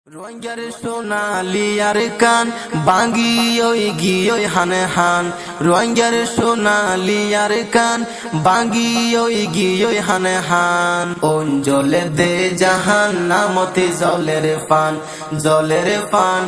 রোহিঙ্গার সোনালি আর কান বাঙ্গি ওই গিয়ে হানে হান রোহিঙ্গার সোনালি আর কান বাঙ্গি ওই গিয়ে হানে হান অঞ্জলে দে জাহান নামতে জলের ফান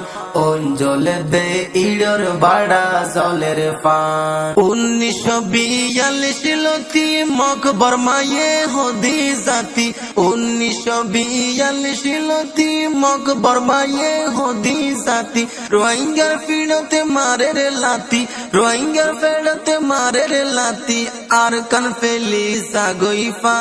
অঞ্জলে দে ইড়র বাড়া জলের ফান 1942 লতি মকবর মায়ে হদি জাতি 1942 লতি মকবর বরমায়ে হদি জাতি রোহিঙ্গার ফিরতে মারে রে লাতি রোহিঙ্গার ফেরতে মারে রে লাতি আর কান ফেলি সাগই ফা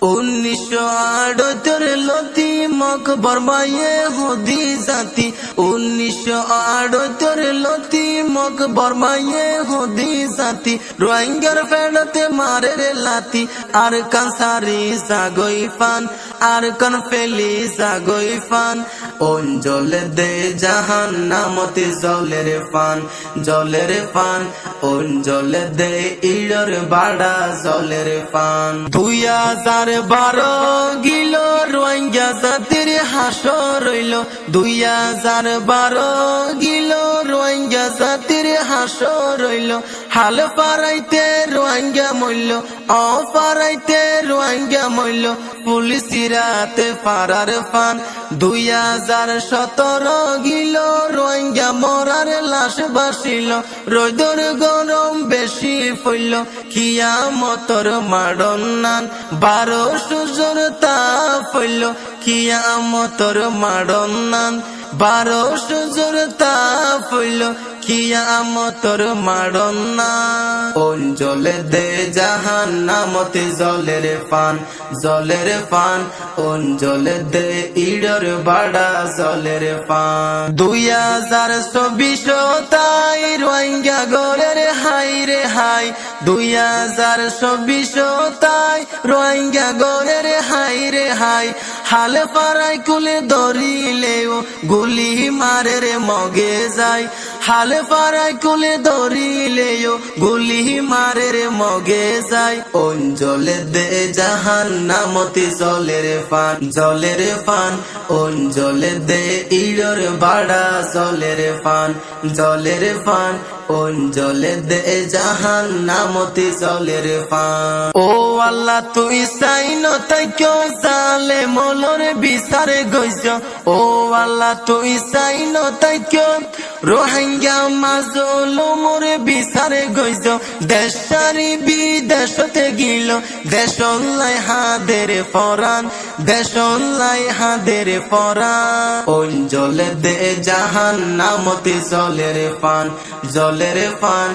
1978 লতি মক বরমায়ে হদি জাতি 1978 লতি মক বরমায়ে হদি জাতি রোহিঙ্গার ফেরতে মারে রে লাতি আর কান সারি সাগই ফান আর কান ফেলি সাগই ফান অঞ্জলে দে জাহান নামতে জলের ফান অঞ্জলে দে ইড়র বাড়া জলের ফান 2012 গিল রোহিঙ্গা জাতির হাসর রইল 2012 গিল রোহিঙ্গা জাতির হাসর রইল হাল পারাইতে রোহিঙ্গা মূল্য অপারাইতে রোহিঙ্গা মূল্য পুলিশিরাতে ফারার ফান 2017 গিল রোহিঙ্গা মরার লাশ বাসিল রোদর গরম বেশি ফইল কিয়ামতর মাডন নান 1200 জোর তাপ ফইল কিয়ামতর মাডন নান 1200 জোর তাপ ফইল কিয়ামতর মাডন না অঞ্জলে দে জাহান নামতে জলের ফান অঞ্জলে দে ইড়র বাড়া জলের ফান 2024 তাই রোহিঙ্গা গরের হাই রে হাই 2024 তাই রোহিঙ্গা গরের হাই রে হাই হাল পারাই কুলে ধরিলেও গুলি মারে রে মগে যায় হাল পারাই কুলে ধরিলেও গুলি মারে রে মগে যায় অঞ্জলে দে জাহান নামতে জলের ফান অঞ্জলে দে ইড়র বাড়া জলের ফান অঞ্জলে দে জাহান নামতে জলের ফান ও আল্লাহ তুই সাইন তাই কেউ জালে মলর বিচারে গইছ ও আল্লাহ তুই সাইন তাই কেউ রোহিঙ্গা মাজলুমর বিচারে গইছ দেশারি বিদেশতে গিল দেশলাই হাদের ফরান অঞ্জলে দে জাহান নামতে জলের ফান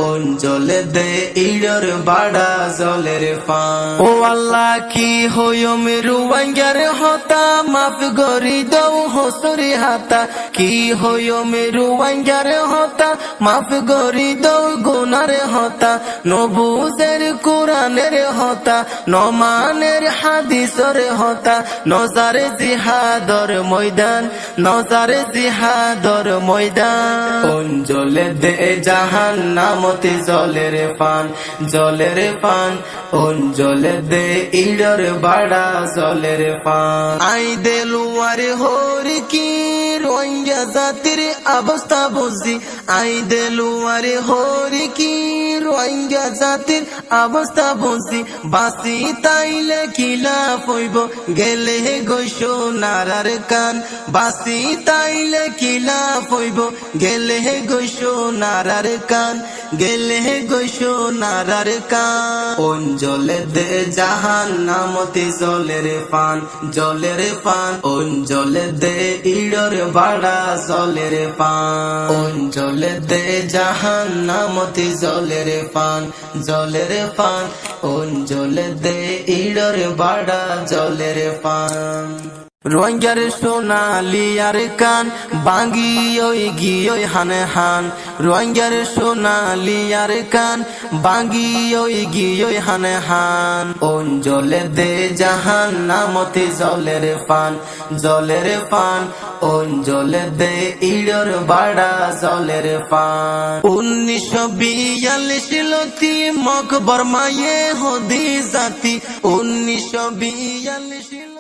অঞ্জলে দে ইড়র বাড়া জলের ফান ও আল্লাহ কি হইও মেরু রোহিঙ্গার হতা মাফ গরি দাও হসরি হাতা কি হইও মেরু রোহিঙ্গার হতা মাফ গরি দাও গুনার হতা নবুজের কোরআনের হতা নমানের হাদিসের হতা নজারে জিহাদর ময়দান অঞ্জলে দে জাহান নামতে জলের ফান অঞ্জলে দে ইড়র বাড়া জলের ফান আই দেলুয়ারে হরি কি রোহিঙ্গা জাতির অবস্থা বুঝি আই দেলুয়ারে হরি কি রোহিঙ্গা জাতির অবস্থা বুঝি বাসি তাইলে কিলা পইব গেলে গৈসো নারার কান বাসি তাইলে কিলা পইব গেলে গৈসো নারার কান অঞ্জলে দে জাহান নামতে জলের ফান অঞ্জলে দে ইড়র বাড়া জলের ফান অঞ্জলে দে জাহান নামতে জলের ফান অঞ্জলে দে ইড়র বাড়া জলের ফান রোহিঙ্গার সোনালি আর কান বাঙ্গি ওই গিয়ে হানে হান রোহিঙ্গার সোনালি আর কান বাঙ্গি ওই গিয়ে হানে হান অঞ্জলে দে জাহান নামতে জলের ফান অঞ্জলে দে ইড়র বাড়া জলের ফান 1942 লতি মকবর মায়ে হদি জাতি 1942